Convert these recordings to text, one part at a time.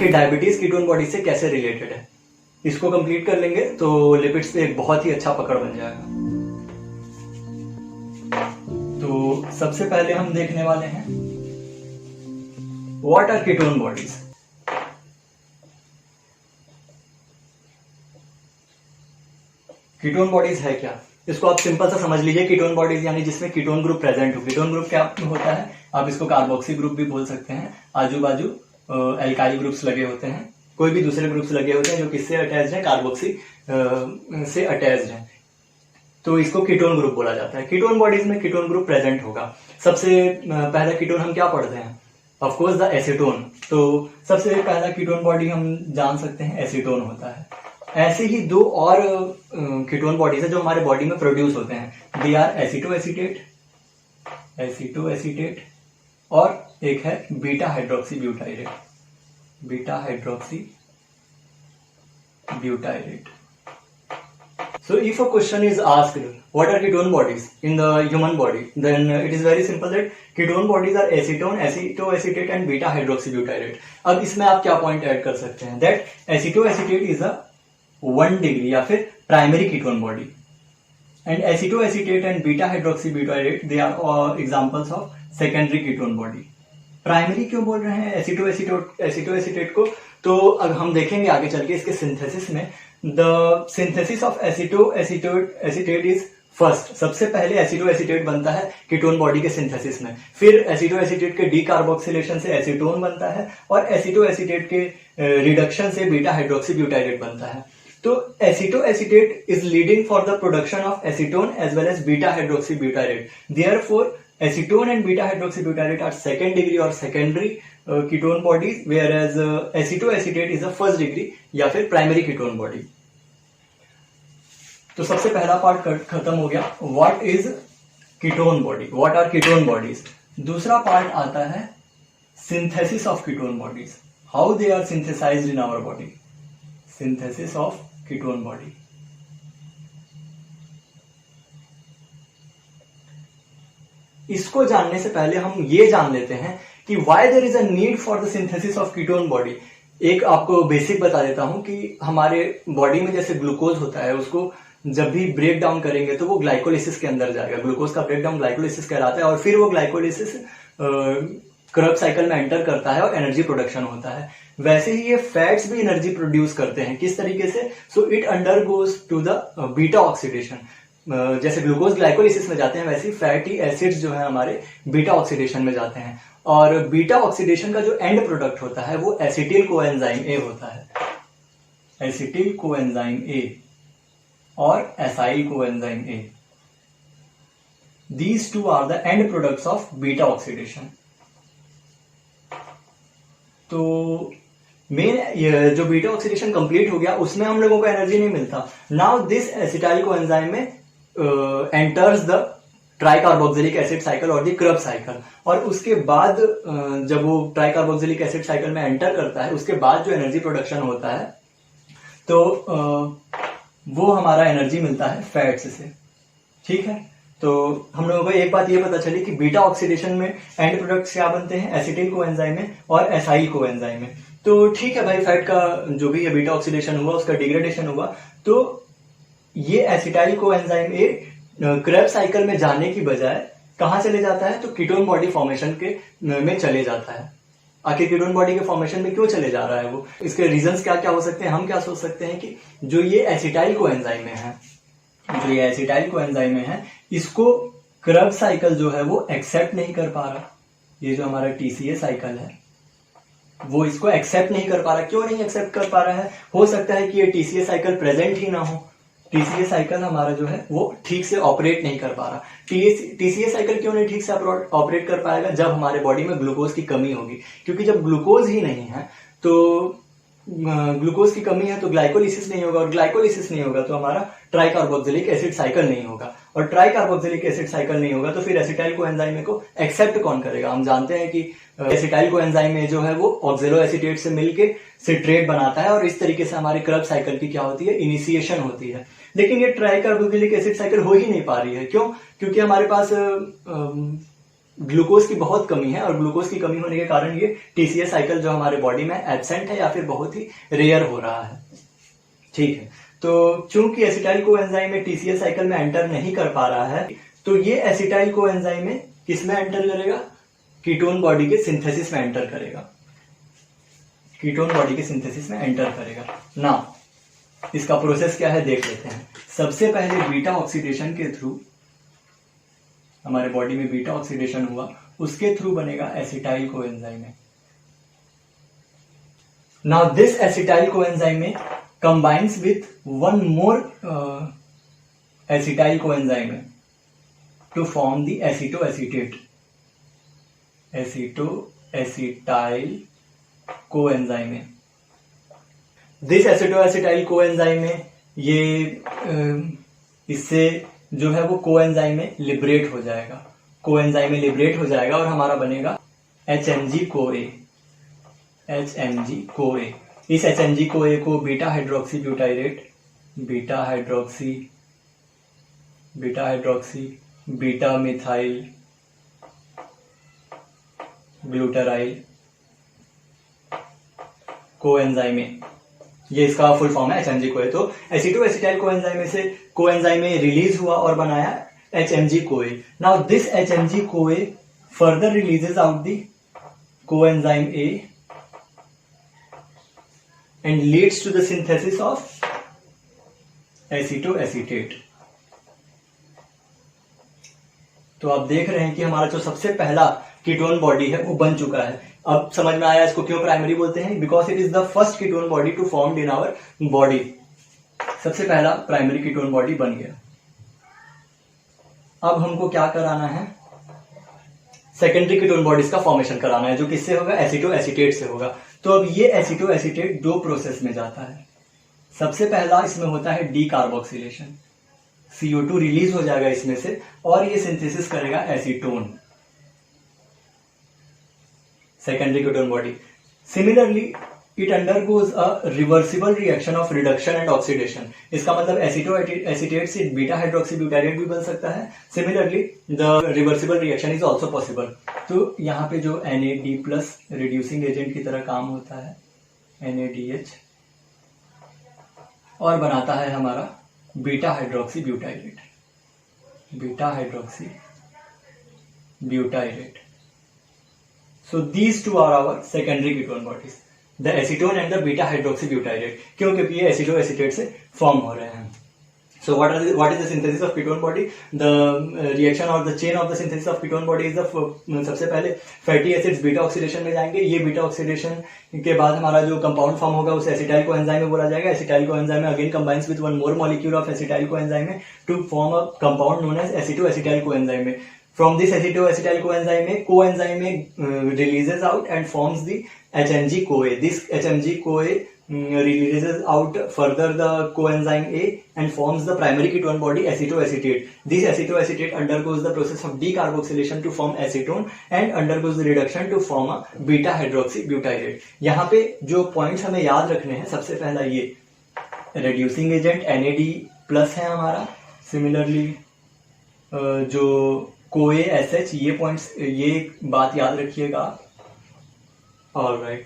कि diabetes ketone body से कैसे रिलेटेड है। इसको कंप्लीट कर लेंगे तो लिपिड्स पे एक बहुत ही अच्छा पकड़ बन जाएगा। तो सबसे पहले हम देखने वाले हैं what are ketone bodies. Ketone bodies है क्या, इसको आप सिंपल सा समझ लीजिए। कीटोन बॉडीज यानी जिसमें कीटोन ग्रुप प्रेजेंट हो। कीटोन ग्रुप क्या होता है, आप इसको कार्बोक्सी ग्रुप भी बोल सकते हैं। आजू बाजू एल्काइल ग्रुप्स लगे होते हैं, कोई भी दूसरे ग्रुप्स लगे होते हैं जो किससे अटैच्ड है, कार्बोक्सी से अटैच्ड है, तो इसको कीटोन ग्रुप बोला जाता है। कीटोन बॉडीज में कीटोन ग्रुप प्रेजेंट होगा। सबसे पहला कीटोन हम क्या पढ़ते हैं, ऑफ कोर्स द एसीटोन। तो सबसे पहला कीटोन बॉडी हम जान सकते हैं एसीटोन होता है। ऐसे ही दो और कीटोन बॉडीज है जो हमारे बॉडी में प्रोड्यूस होते हैं, दे आर एसीटोएसीटेट और एक है beta hydroxy butyrate. Beta hydroxy butyrate. So if a question is asked what are ketone bodies in the human body, then it is very simple that ketone bodies are acetone, acetoacetate and beta hydroxybutyrate. अब इसमें आप क्या point add कर सकते हैं, that acetoacetate is a 1 degree या फिर primary ketone body, and acetoacetate and beta hydroxybutyrate they are examples of secondary ketone body. Primary क्यों बोल रहे हैं एसीटोएसीटेट को, तो अब हम देखेंगे आगे चल के इसके सिंथेसिस में। The synthesis of acetoacetate is first. सबसे पहले एसीटोएसीटेट बनता है कीटोन बॉडी के सिंथेसिस में, फिर एसीटोएसीटेट के डीकार्बोक्सिलेशन से एसीटोन बनता है और एसीटोएसीटेट के रिडक्शन से बीटा हाइड्रोक्सी ब्यूटाइरेट बनता है। तो acetoacetate is leading for the production of acetone as well as beta hydroxy butyrate. Therefore acetone and beta hydroxybutyrate are second degree or secondary ketone bodies, whereas acetoacetate is a first degree या फिर primary ketone body. तो सबसे पहला part खत्म हो गया, what is ketone body, what are ketone bodies। दूसरा part आता है synthesis of ketone bodies, how they are synthesized in our body। synthesis of ketone body। इसको जानने से पहले हम ये जान लेते हैं कि why there is a need for the synthesis of ketone body. एक आपको बेसिक बता देता हूं कि हमारे बॉडी में जैसे ग्लूकोज होता है, उसको जब भी ब्रेक डाउन करेंगे तो वो ग्लाइकोलिसिस के अंदर जाएगा। ग्लूकोज का ब्रेक डाउन ग्लाइकोलिसिस कहलाता है और फिर वो ग्लाइकोलिसिस क्रब साइकिल में एंटर करता है और एनर्जी प्रोडक्शन होता है। वैसे ही ये फैट्स भी एनर्जी प्रोड्यूस करते हैं। किस तरीके से, so it undergoes to the beta oxidation. जैसे ग्लूकोज ग्लाइकोलिसिस में जाते हैं वैसे ही फैटी एसिड्स जो है हमारे बीटा ऑक्सीडेशन में जाते हैं, और बीटा ऑक्सीडेशन का जो एंड प्रोडक्ट होता है वो एसिटिल कोएंजाइम ए होता है। एसिटिल कोएंजाइम ए और acyl coenzyme A, these two are the end products of beta oxidation. तो मेन जो बीटा ऑक्सीडेशन कंप्लीट हो गया उसमें हम लोगों को एनर्जी नहीं मिलता। नाउ दिस एसिटाइल कोएंजाइम में enters the tricarboxylic acid cycle और द क्रब साइकिल, और उसके बाद जब वो ट्राइकार्बोक्सिलिक एसिड साइकिल में एंटर करता है उसके बाद जो एनर्जी प्रोडक्शन होता है तो वो हमारा एनर्जी मिलता है फैट्स से। ठीक है, तो हम लोगों को एक बात ये पता चली कि बीटा ऑक्सीडेशन में एंड प्रोडक्ट्स क्या बनते हैं, एसिटिल कोएंजाइम में और एसाइल कोएंजाइम में। तो ठीक है भाई, फैट का जो भी है बीटा ऑक्सीडेशन हुआ उसका डिग्रेडेशन हुआ, तो ये acetyl coenzyme A Krebs cycle में जाने की बजाय कहां चले जाता है, तो कीटोन बॉडी फॉर्मेशन के में चले जाता है। आखिर कीटोन बॉडी के फॉर्मेशन में क्यों चले जा रहा है वो, इसके रीजंस क्या क्या हो सकते हैं। हम क्या सोच सकते हैं कि जो ये एसिटाइल कोएंजाइम में है, जो ये एसिटाइल कोएंजाइम में है, इसको क्रैब साइकिल जो है वो एक्सेप्ट नहीं कर पा रहा। ये जो हमारा टीसीए साइकिल है वो इसको एक्सेप्ट नहीं कर पा रहा। क्यों नहीं एक्सेप्ट कर पा रहा है, हो सकता है कि ये टीसीए साइकिल प्रेजेंट ही ना हो। टीसीए साइकिल हमारा जो है वो ठीक से ऑपरेट नहीं कर पा रहा। टीसीए साइकिल क्यों नहीं ठीक से ऑपरेट कर पाएगा, जब हमारे बॉडी में ग्लूकोज की कमी होगी। क्योंकि जब ग्लूकोज ही नहीं है तो ग्लूकोज की कमी है तो ग्लाइकोलिसिस नहीं होगा, और ग्लाइकोलिसिस नहीं होगा तो हमारा ट्राइकार्बोक्सिलिक एसिड साइकिल नहीं होगा, और ट्राइकार्बोक्सिलिक एसिड साइकिल नहीं होगा तो फिर एसिटाइल कोएंजाइम को एक्सेप्ट कौन करेगा। हम जानते हैं कि एसिटाइल कोएंजाइम में जो है वो ऑक्जेलो एसीटेट से मिलके सिट्रेट बनाता है, और इस तरीके से हमारे क्रब साइकिल की क्या होती है, इनिशिएशन होती है। लेकिन ये ट्राइकार्बोक्सिलिक एसिड साइकिल हो ही नहीं पा रही है। क्यों? क्योंकि हमारे पास ग्लूकोज की बहुत कमी है और ग्लूकोज की कमी होने के कारण ये टीसीएस साइकिल जो हमारे बॉडी में एब्सेंट है या फिर बहुत ही रेयर हो रहा है। ठीक है, तो चूंकि एसिटाइल कोएंजाइम में टीसीएस साइकिल में एंटर नहीं कर पा रहा है, तो ये एसिटाइल कोएंजाइम में किस में एंटर करेगा? कीटोन बॉडी के सिंथेसिस में एंटर करेगा, कीटोन बॉडी के सिंथेसिस में एंटर करेगा ना। इसका प्रोसेस क्या है देख लेते हैं। सबसे पहले बीटा ऑक्सीडेशन के थ्रू, हमारे बॉडी में बीटा ऑक्सीडेशन हुआ, उसके थ्रू बनेगा acetyl coenzyme. Now this acetyl coenzyme में combines with one more acetyl coenzyme to form the acetoacetate acetoacetyl coenzyme। This acetoacetyl coenzyme में ये इससे जो है वो कोएंजाइम में लिबरेट हो जाएगा, कोएंजाइम में लिबरेट हो जाएगा और हमारा बनेगा HMG CoA। HMG CoA, इस HMG CoA को beta hydroxy butyrate, beta hydroxy beta methyl glutaryl coenzyme, ये इसका फुल फॉर्म है HMG CoA। तो एसिटोएसिटाइल कोएंजाइम में से कोएंजाइम में रिलीज हुआ और बनाया HMG CoA। Now this HMG CoA further releases out the coenzyme A and leads to the synthesis of acetoacetate। तो आप देख रहे हैं कि हमारा जो सबसे पहला कीटोन बॉडी है वो बन चुका है। अब समझ में आया इसको क्यों प्राइमरी बोलते हैं? Because it is the first ketone body to formed in our body. सबसे पहला प्राइमरी कीटोन बॉडी बन गया। अब हमको क्या कराना है? सेकेंडरी कीटोन बॉडीज का फॉर्मेशन कराना है, जो किससे होगा? एसिटोएसिटेट से होगा। तो अब ये एसिटोएसिटेट दो प्रोसेस में जाता है। सबसे पहला इसमें होता है डी कार्बोक्सिलेशन, CO2 रिलीज हो जाएगा इसमें से और ये सिंथेसिस करेगा acetone, secondary ketone body. Similarly it undergoes a reversible reaction of reduction and oxidation. इसका मतलब एसिटोएसिटेट से बीटा हाइड्रोक्सी ब्यूटाइरेट भी बन सकता है। Similarly the reversible reaction is also possible. तो यहाँ पे जो NAD+ रिड्यूसिंग एजेंट की तरह काम होता है, NADH, और बनाता है हमारा beta hydroxy butyrate, beta hydroxy butyrate. So these two are our secondary ketone bodies, the acetone and the beta hydroxy butyrate। क्यों? क्योंकि ये एसिटोएसिटेट से फॉर्म हो रहे हैं। So what is the synthesis of ketone body? The reaction or the chain of the synthesis of ketone body is the सबसे पहले fatty acids beta oxidation में जाएंगे। ये बीटा ऑक्सीडेशन के बाद हमारा जो कंपाउंड फॉर्म होगा उसे एसिटाइल कोएंजाइम में बोला जाएगा। एसिटाइल कोएंजाइम में again combines with one more molecule of acetyl coenzyme में to form a compound known as acetoacetyl coenzyme में। From this acetoacetyl coenzyme releases out and forms the HMG CoA। This HMG CoA releases out further the coenzyme A and forms the primary ketone body acetoacetate। This acetoacetate undergoes the process of decarboxylation to form acetone and undergoes the reduction to form a beta hydroxy butyrate। यहाँ पे जो points हमें याद रखने हैं, सबसे पहला ये reducing agent NAD+ है हमारा। सिमिलरली जो CoA SH, ये पॉइंट्स, ये बात याद रखिएगा। ऑलराइट,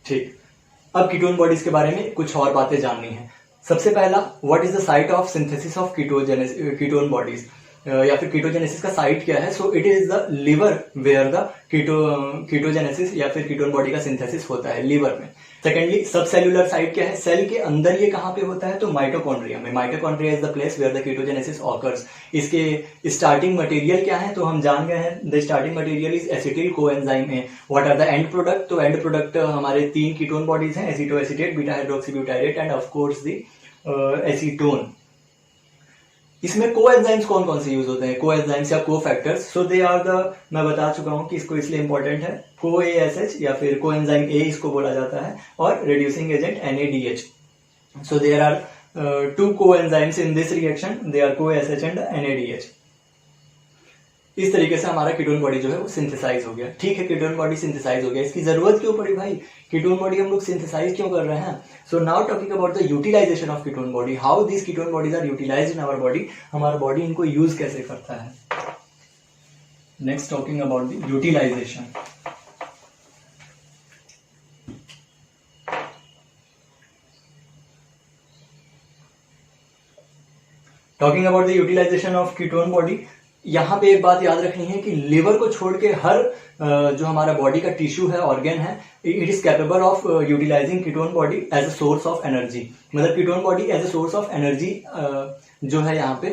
ठीक। अब कीटोन बॉडीज के बारे में कुछ और बातें जाननी है। सबसे पहला, what is the site of synthesis of ketone bodies, या फिर कीटोजेनेसिस का साइट क्या है? So it is the liver where the ketogenesis या फिर कीटोन बॉडी का सिंथेसिस होता है, लिवर में। सेकेंडली, सब सेल्यूलर साइट क्या है? सेल के अंदर ये कहाँ पे होता है? तो माइटोकॉन्ड्रिया में। Mitochondria is the place where the ketogenesis occurs. इसके स्टार्टिंग मटेरियल क्या है? तो हम जान गए हैं, the starting material is acetyl coenzyme है। What are the end product? तो एंड प्रोडक्ट हमारे तीन कीटोन बॉडीज हैं, acetoacetate, beta hydroxy butyrate and of course the acetone. इसमें कोएंजाइम्स कौन कौन से यूज होते हैं? कोएंजाइम्स या cofactors. So they are the, मैं बता चुका हूं कि इसको इसलिए इंपॉर्टेंट है, CoASH या फिर कोएंजाइम A इसको बोला जाता है, और reducing agent NADH। So there are two coenzymes in this reaction, they are CoASH and NADH। इस तरीके से हमारा कीटोन बॉडी जो है वो सिंथेसाइज हो गया। ठीक है, कीटोन बॉडी सिंथेसाइज हो गया, इसकी जरूरत क्यों पड़ी भाई? कीटोन बॉडी हम लोग सिंथेसाइज क्यों कर रहे हैं? So now talking about the utilisation of ketone body, how this ketone bodies are utilised in our body. हमारा बॉडी इनको यूज कैसे करता है? Next talking about the utilisation. Talking about the utilisation of ketone body. यहाँ पे एक बात याद रखनी है कि लिवर को छोड़ के हर जो हमारा बॉडी का टिश्यू है, ऑर्गन है, it is capable of utilising ketone body as a source of energy. मतलब ketone body as a source of energy जो है यहाँ पे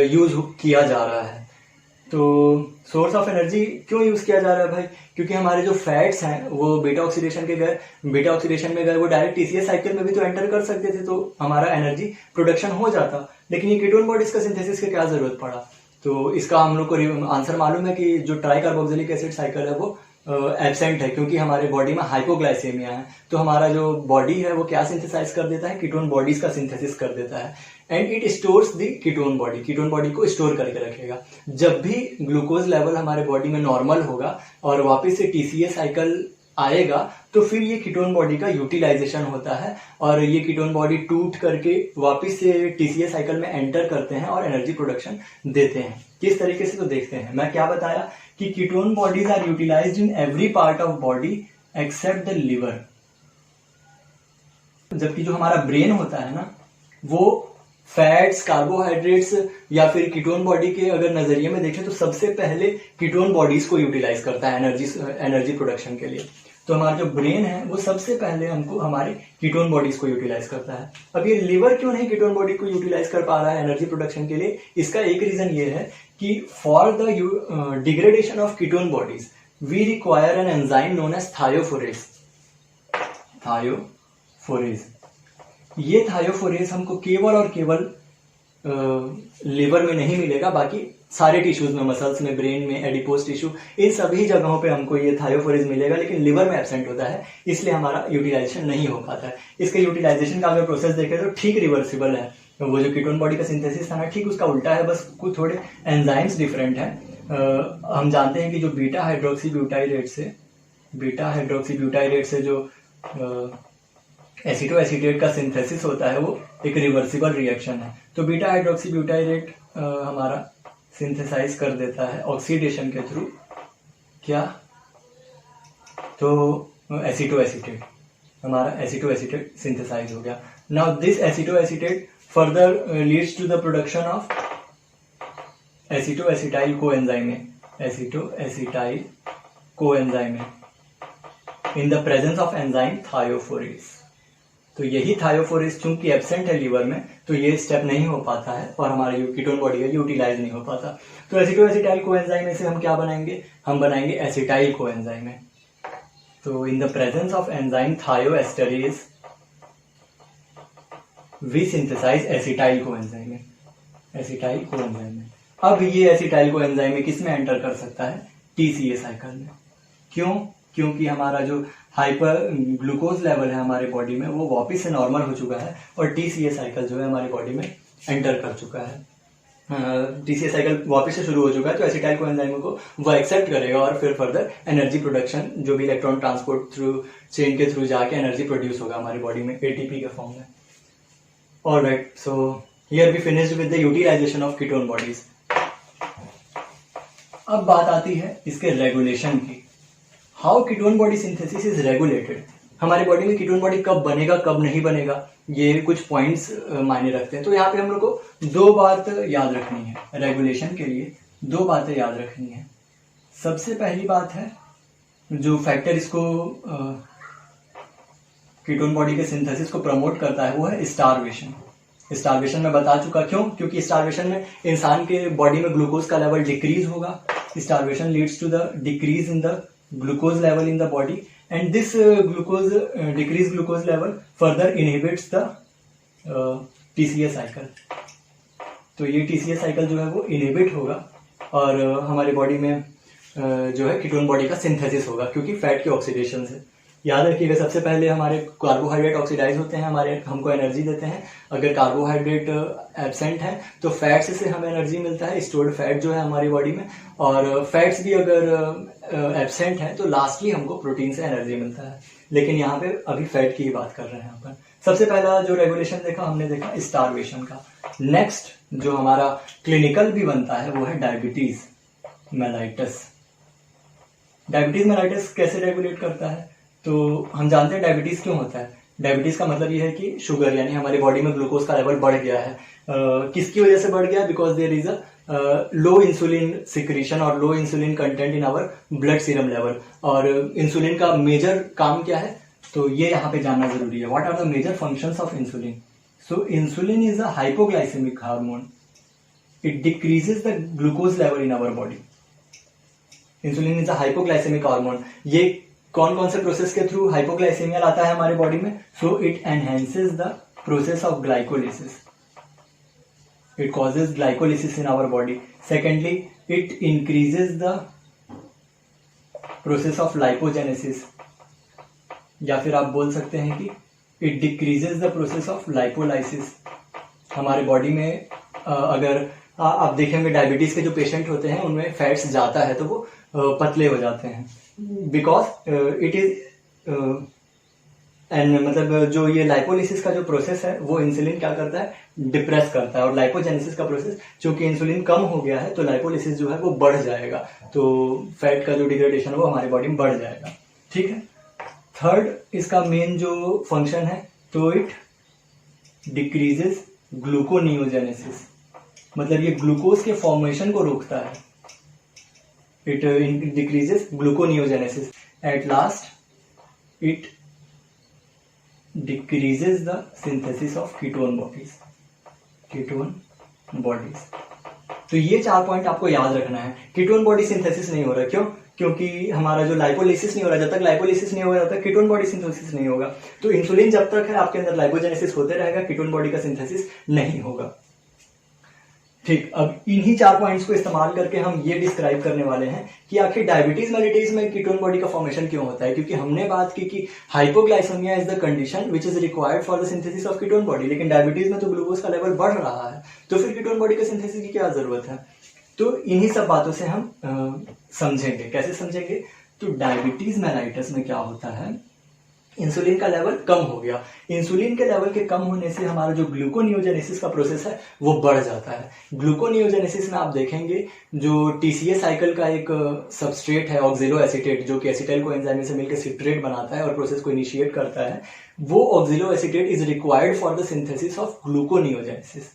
यूज किया जा रहा है. तो सोर्स ऑफ एनर्जी क्यों यूज किया जा रहा है भाई? क्योंकि हमारे जो फैट्स हैं वो बीटा ऑक्सीडेशन में गए वो डायरेक्ट टीसीएस साइकिल में भी तो एंटर कर सकते थे, तो हमारा एनर्जी प्रोडक्शन हो जाता. लेकिन ये कीटोन बॉडीज का सिंथेसिस की क्या जरूरत पड़ा? तो इसका हम लोग को आंसर मालूम है कि जो ट्राई कार्बोक्सिलिक एसिड साइकिल है वो एब्सेंट है, क्योंकि हमारे बॉडी में हाइपोग्लाइसेमिया है. तो हमारा जो बॉडी है वो क्या सिंथेसाइज कर देता है? कीटोन बॉडीज का सिंथेसिस कर देता है. And it stores the ketone body को स्टोर करके रखेगा. जब भी ग्लूकोज लेवल हमारे बॉडी में नॉर्मल होगा और वापस से टीसीएस साइकिल आएगा तो फिर ये कीटोन बॉडी का यूटिलाइजेशन होता है और ये कीटोन बॉडी टूट करके वापस से टीसीएस साइकिल में एंटर करते हैं और एनर्जी प्रोडक्शन देते हैं. किस तरीके से? तो देखते हैं. मैं क्या बताया कि ketone bodies are utilised in every part of body except the liver. जबकि जो हमारा ब्रेन होता है ना वो फैट्स, कार्बोहाइड्रेट्स या फिर कीटोन बॉडी के अगर नजरिए में देखें तो सबसे पहले कीटोन बॉडीज को यूटिलाइज करता है एनर्जी प्रोडक्शन के लिए. तो हमारा जो ब्रेन है वो सबसे पहले हमको हमारे कीटोन बॉडीज को यूटिलाइज करता है. अब ये लिवर क्यों नहीं कीटोन बॉडी को यूटिलाइज कर पा रहा है एनर्जी प्रोडक्शन के लिए? इसका एक रीजन ये है कि for the degradation of ketone bodies we require an enzyme known as thiophorase. ये थायोफोरेज हमको केवल और केवल लिवर में नहीं मिलेगा, बाकी सारे टिश्यूज में, मसल्स में, ब्रेन में, एडिपोज टिश्यू, इन सभी जगहों पे हमको ये थायोफोरेज मिलेगा, लेकिन लिवर में एब्सेंट होता है, इसलिए हमारा यूटिलाइजेशन नहीं हो पाता है. इसके यूटिलाइजेशन का अगर प्रोसेस देखें तो ठीक रिवर्सिबल है. वो जो कीटोन बॉडी का सिंथेसिस था ना, ठीक उसका उल्टा है, बस कुछ थोड़े एंजाइम्स डिफरेंट है. हम जानते हैं कि जो बीटा हाइड्रोक्सी ब्यूटाइरेट से जो एसिटोएसिटेट का सिंथेसिस होता है वो एक रिवर्सिबल रिएक्शन है. तो बीटा हाइड्रोक्सी ब्यूटाइरेट हमारा सिंथेसाइज कर देता है ऑक्सीडेशन के थ्रू. क्या? तो एसिटोएसिटेट, हमारा एसिटोएसिटेट सिंथेसाइज हो गया. Now this acetoacetate further leads to the production of acetoacetyl coenzyme in the presence of enzyme thiophorase. तो यही थायोफोरेज चूंकि एब्सेंट है लिवर में, तो ये स्टेप नहीं हो पाता है और हमारा कीटोन बॉडी है यूटिलाइज नहीं हो पाता. तो एसिटोएसिटाइल कोएंजाइम में से हम क्या बनाएंगे? हम बनाएंगे एसिटाइल कोएंजाइम. तो in the presence of enzyme thioesterase we synthesise acetyl coenzyme. अब ये एसिटाइल कोएंजाइम किस में एंटर कर सकता है? टीसीए साइकिल में. क्यों? क्योंकि हमारा जो हाइपर ग्लूकोज लेवल है हमारे बॉडी में वो वापस से नॉर्मल हो चुका है और टीसीए साइकिल जो है हमारी बॉडी में एंटर कर चुका है. टीसीए साइकिल वापस से शुरू हो चुका है, तो एसिटाइल कोएंजाइम को वो एक्सेप्ट करेगा और फिर फर्दर एनर्जी प्रोडक्शन, जो भी इलेक्ट्रॉन ट्रांसपोर्ट थ्रू चेन के थ्रू जाके एनर्जी प्रोड्यूस होगा हमारी बॉडी में एटीपी के फॉर्म में. Alright, so here we finished with the utilisation of ketone bodies. अब बात आती है इसके रेगुलेशन की. How ketone body synthesis is regulated. हमारी बॉडी में कीटोन बॉडी कब बनेगा, कब नहीं बनेगा, ये कुछ पॉइंट्स मायने रखते हैं. तो यहाँ पे हम लोग को दो बात याद रखनी है. रेगुलेशन के लिए दो बातें याद रखनी है. सबसे पहली बात है जो फैक्टर इसको कीटोन बॉडी के सिंथेसिस को प्रमोट करता है वो है स्टारवेशन. स्टारवेशन में बता चुका. क्यों? क्योंकि स्टारवेशन में इंसान के बॉडी में ग्लूकोज का लेवल डिक्रीज होगा. Starvation leads to the decrease in the glucose level in the body, and this decreased glucose level further inhibits the TCA cycle. तो ये TCA cycle जो है वो इनहिबिट होगा और हमारी बॉडी में जो है कीटोन बॉडी का सिंथेसिस होगा, क्योंकि फैट के ऑक्सीडेशन से. याद रखिएगा, सबसे पहले हमारे कार्बोहाइड्रेट ऑक्सीडाइज होते हैं, हमारे हमको एनर्जी देते हैं. अगर कार्बोहाइड्रेट एब्सेंट है तो फैट्स से हमें एनर्जी मिलता है, स्टोर्ड फैट जो है हमारी बॉडी में. और फैट्स भी अगर एब्सेंट है तो लास्टली हमको प्रोटीन से एनर्जी मिलता है. लेकिन यहाँ पे अभी फैट की ही बात कर रहे हैं अपन. सबसे पहला जो रेगुलेशन देखा हमने देखा स्टारवेशन का. नेक्स्ट जो हमारा क्लिनिकल भी बनता है वो है डायबिटीज. मेलाइटस। डायबिटीज मेलाइटस कैसे रेगुलेट करता है? तो हम जानते हैं डायबिटीज क्यों होता है। डायबिटीज का मतलब ये है कि शुगर यानी हमारी बॉडी में ग्लूकोज का लेवल बढ़ गया है। किसकी वजह से बढ़ गया? Because there is a low insulin secretion और low insulin content in our blood serum level. और इंसुलिन का मेजर काम क्या है? तो ये यहाँ पे जानना जरूरी है। What are the major functions of insulin? So insulin is a hypoglycaemic hormone. It decreases the glucose level in our body. Insulin is a hypoglycaemic hormone. ये कौन कौन से प्रोसेस के थ्रू हाइपोग्लाइसेमिया लाता है हमारे बॉडी में? So it enhances the process of glycolysis. It causes glycolysis in our body. Secondly, it increases the process of lipogenesis, या फिर आप बोल सकते हैं कि it decreases the process of lipolysis. हमारे बॉडी में अगर आप देखेंगे डायबिटीज के जो पेशेंट होते हैं उनमें फैट्स जाता है तो वो पतले हो जाते हैं, बिकॉज इट इज एंड मतलब जो ये लाइपोलिसिस का जो प्रोसेस है वो इंसुलिन क्या करता है? डिप्रेस करता है। और लाइपोजेनेसिस का प्रोसेस, चूंकि इंसुलिन कम हो गया है तो लाइपोलिसिस जो है वो बढ़ जाएगा, तो फैट का जो डिग्रेडेशन है वो हमारी बॉडी में बढ़ जाएगा। ठीक है। थर्ड, इसका मेन जो फंक्शन है तो इट डिक्रीजेस ग्लूकोनियोजेनेसिस, मतलब ये ग्लूकोज के फॉर्मेशन को रोकता है। It decreases gluconeogenesis. At last it decreases the synthesis of ketone bodies. तो ये 4 पॉइंट आपको याद रखना है। कीटोन बॉडी सिंथेसिस नहीं हो रहा, क्यों? क्योंकि हमारा जो लाइपोलिसिस नहीं हो रहा, जब तक लाइपोलिसिस नहीं होगा तब तक कीटोन बॉडी सिंथेसिस नहीं होगा। तो इंसुलिन जब तक है आपके अंदर लाइपोजेनेसिस होते रहेगा, कीटोन बॉडी का सिंथेसिस नहीं होगा। ठीक, अब इन्हीं 4 पॉइंट्स को इस्तेमाल करके हम ये डिस्क्राइब करने वाले हैं कि आखिर डायबिटीज मेलिटस में कीटोन बॉडी का फॉर्मेशन क्यों होता है। क्योंकि हमने बात की कि hypoglycaemia is the condition which is required for the synthesis of ketone body, लेकिन डायबिटीज में तो ग्लूकोज का लेवल बढ़ रहा है, तो फिर कीटोन बॉडी के सिंथेसिस की क्या जरूरत है? तो इन्हीं सब बातों से हम समझेंगे। कैसे समझेंगे? तो डायबिटीज मेलाइटस में क्या होता है, इंसुलिन का लेवल कम हो गया। इंसुलिन के लेवल के कम होने से हमारा जो ग्लूकोनियोजेनेसिस का प्रोसेस है वो बढ़ जाता है। ग्लूकोनियोजेनेसिस में आप देखेंगे जो टीसीए साइकिल का एक सबस्ट्रेट है ऑक्सिलो एसीटेट, जो कि एसिटाइल कोएंजाइम से मिलकर सिट्रेट बनाता है और प्रोसेस को इनिशिएट करता है, वो oxalo acetate is required for the synthesis of gluconeogenesis.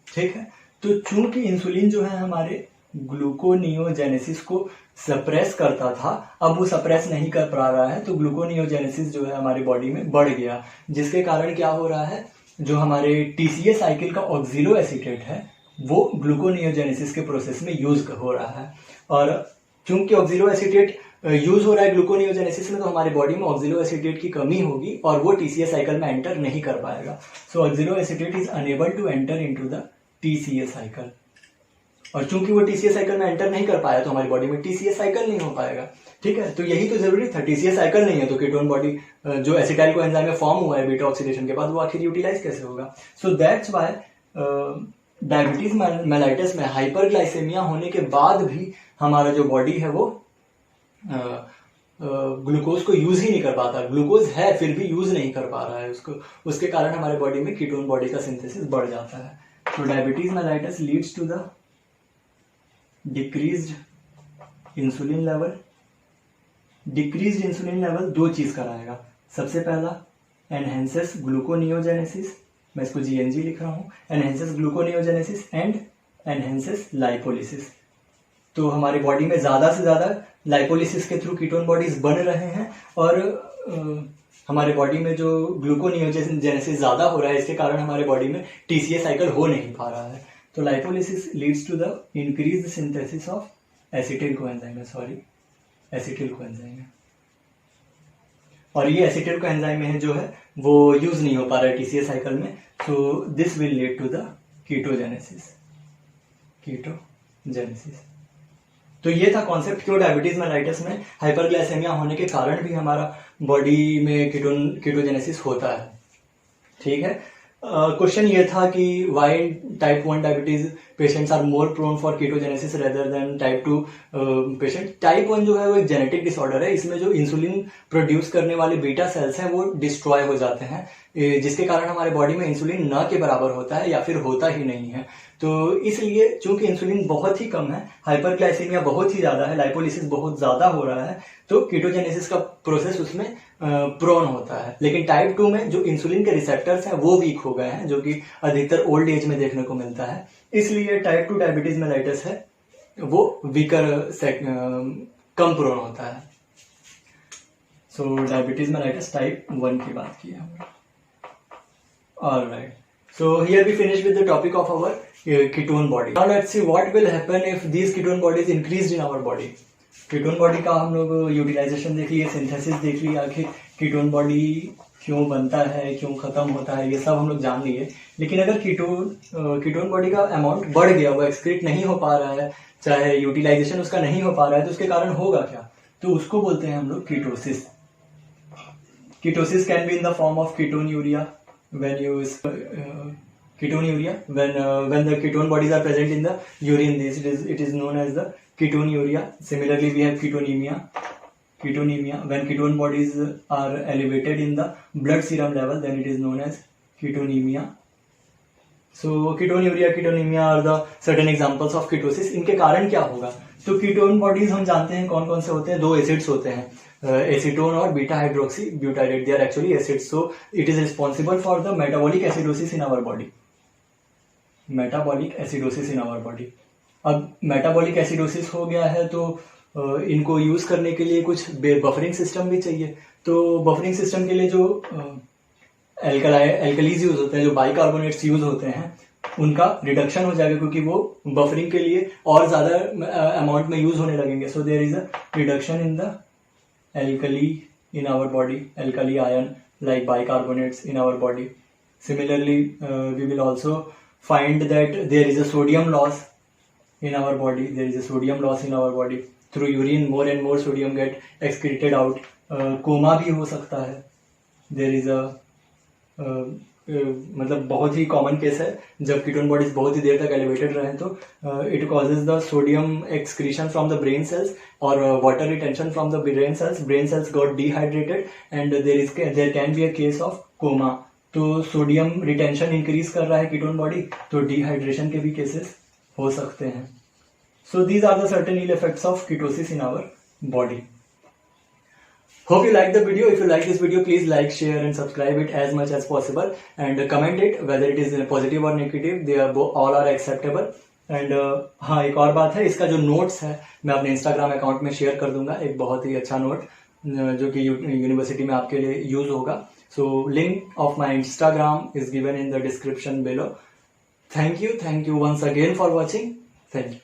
ठीक है। तो चूंकि इंसुलिन जो है हमारे ग्लूकोनियोजेनेसिस को सप्रेस करता था, अब वो सप्रेस नहीं कर पा रहा है, तो ग्लूकोनियोजेनेसिस जो है हमारी बॉडी में बढ़ गया, जिसके कारण क्या हो रहा है, जो हमारे टीसीए साइकिल का ऑक्सिलो एसीटेट है वो ग्लूकोनियोजेनेसिस के प्रोसेस में यूज हो रहा है। और चूंकि ऑक्सिलो एसीटेट यूज हो रहा है ग्लूकोनियोजेनेसिस में, तो हमारी बॉडी में ऑक्सिलो एसीटेट की कमी होगी और वो टीसीए साइकिल में एंटर नहीं कर पाएगा। So oxaloacetate is unable to enter into the TCA cycle, और चूंकि वो टीसीए साइकिल में एंटर नहीं कर पाया तो हमारी बॉडी में टीसीए साइकिल नहीं हो पाएगा। ठीक है। तो यही तो जरूरी था, टीसीए साइकिल नहीं है तो कीटोन बॉडी जो एसिटाइल कोएंजाइम में फॉर्म हुआ है बीटा ऑक्सीडेशन के बाद, वो आखिर यूटिलाइज कैसे होगा? So that's why diabetes mellitus में हाइपरग्लाइसेमिया होने के बाद भी हमारा जो बॉडी है वो ग्लूकोज को यूज ही नहीं कर पाता। ग्लूकोज है फिर भी यूज नहीं कर पा रहा है उसको, उसके कारण हमारे बॉडी में कीटोन बॉडी का सिंथेसिस बढ़ जाता है। तो diabetes mellitus leads to the decreased insulin level. Decreased insulin level दो चीज कराएगा। सबसे पहला एनहेंसेस ग्लूकोनियोजेनेसिस, मैं इसको जीएनजी लिख रहा हूं, enhances gluconeogenesis and enhances lipolysis. तो हमारी बॉडी में ज्यादा से ज्यादा लाइपोलिसिस के थ्रू कीटोन बॉडीज बन रहे हैं और हमारे बॉडी में जो ग्लूकोनियोजेनेसिस ज्यादा हो रहा है, इसके कारण हमारे बॉडी में टीसीए साइकिल हो नहीं पा रहा है। तो lipolysis leads to the increased synthesis of acetyl coenzyme है, और ये एसिटिल कोएंजाइम है जो है वो यूज नहीं हो पा रहा है टीसीए साइकिल में। So this will lead to the ketogenesis. तो ये था कॉन्सेप्ट, क्यों डायबिटीज मेलाइटस में हाइपरग्लाइसेमिया होने के कारण भी हमारा बॉडी में कीटोजेनेसिस होता है। ठीक है। क्वेश्चन ये था कि why type 1 diabetes patients are more prone for ketogenesis rather than type 2 patient. Type 1 जो है वो एक जेनेटिक डिसऑर्डर है, इसमें जो इंसुलिन प्रोड्यूस करने वाले बीटा सेल्स हैं वो डिस्ट्रॉय हो जाते हैं, जिसके कारण हमारे बॉडी में इंसुलिन न के बराबर होता है या फिर होता ही नहीं है। तो इसलिए चूंकि इंसुलिन बहुत ही कम है, हाइपरग्लाइसीमिया बहुत ही ज्यादा है, लाइपोलिसिस बहुत ज्यादा हो रहा है, तो कीटोजेनेसिस का प्रोसेस उसमें प्रोन होता है। लेकिन टाइप 2 में जो इंसुलिन के रिसेप्टर्स हैं वो वीक हो गए हैं, जो कि अधिकतर ओल्ड एज में देखने को मिलता है। इसलिए टाइप 2 डायबिटीज मेलाइटस है वो वीकर कम प्रोन होता है। सो डायबिटीज मेलाइटस टाइप 1 की बात की हमने। Alright. So here we finish with the topic of our ketone body. Now let's see what will happen if these ketone bodies increased in our body. Ketone body का हम लोग utilisation देख लिए, synthesis देख लिया, आखिर कीटोन बॉडी क्यों बनता है, क्यों खत्म होता है, ये सब हम लोग जान लिए। लेकिन अगर कीटोन बॉडी का अमाउंट बढ़ गया, वो एक्सक्रीट नहीं हो पा रहा है, चाहे यूटिलाइजेशन उसका नहीं हो पा रहा है, तो उसके कारण होगा क्या? तो उसको बोलते हैं हम लोग ketosis. Ketosis can be in the form of ketonuria when you ketonuria when the ketone bodies are present in the urine, it is known as the ketonuria. Similarly we have ketonemia when ketone bodies are elevated in the blood serum level, then it is known as ketonemia. So ketonuria, ketonemia are the certain examples of ketosis. इनके कारण क्या होगा? तो ketone bodies हम जानते हैं कौन कौन से होते हैं, 2 एसिड्स होते हैं, एसीटोन और beta hydroxy butyrate. They are actually acids, so it is responsible for the metabolic acidosis in our body. Metabolic acidosis in our body. अब मेटाबॉलिक एसिडोसिस हो गया है तो इनको यूज करने के लिए कुछ बफरिंग सिस्टम भी चाहिए। तो बफरिंग सिस्टम के लिए जो एल्कलीज यूज होते हैं, जो बाइकार्बोनेट्स यूज होते हैं, उनका रिडक्शन हो जाएगा, क्योंकि वो बफरिंग के लिए और ज्यादा अमाउंट में यूज होने लगेंगे। So there is a reduction in the alkali in our body, alkali ion like bicarbonates in our body. Similarly, we will also find that there is a sodium loss in our body. There is a sodium loss in our body through urine. More and more sodium get excreted out. Coma भी हो सकता है। There is a मतलब बहुत ही common case है, जब ketone bodies बहुत ही देर तक एलिवेटेड रहे तो it causes the sodium excretion from the brain cells और water retention from the brain cells got dehydrated and there can be a case of coma. तो सोडियम रिटेंशन इंक्रीज कर रहा है ketone body, तो dehydration के भी cases हो सकते हैं। So these are the certain ill effects of ketosis in our body. Hope you like the video. If you like this video, please like, share and subscribe it as much as possible and comment it whether it is positive or negative. They are all are acceptable. And हाँ, एक और बात है, इसका जो notes है मैं अपने इंस्टाग्राम अकाउंट में शेयर कर दूंगा, एक बहुत ही अच्छा नोट जो कि यूनिवर्सिटी में आपके लिए यूज होगा। So link of my Instagram is given in the description below. Thank you once again for watching. Thank you.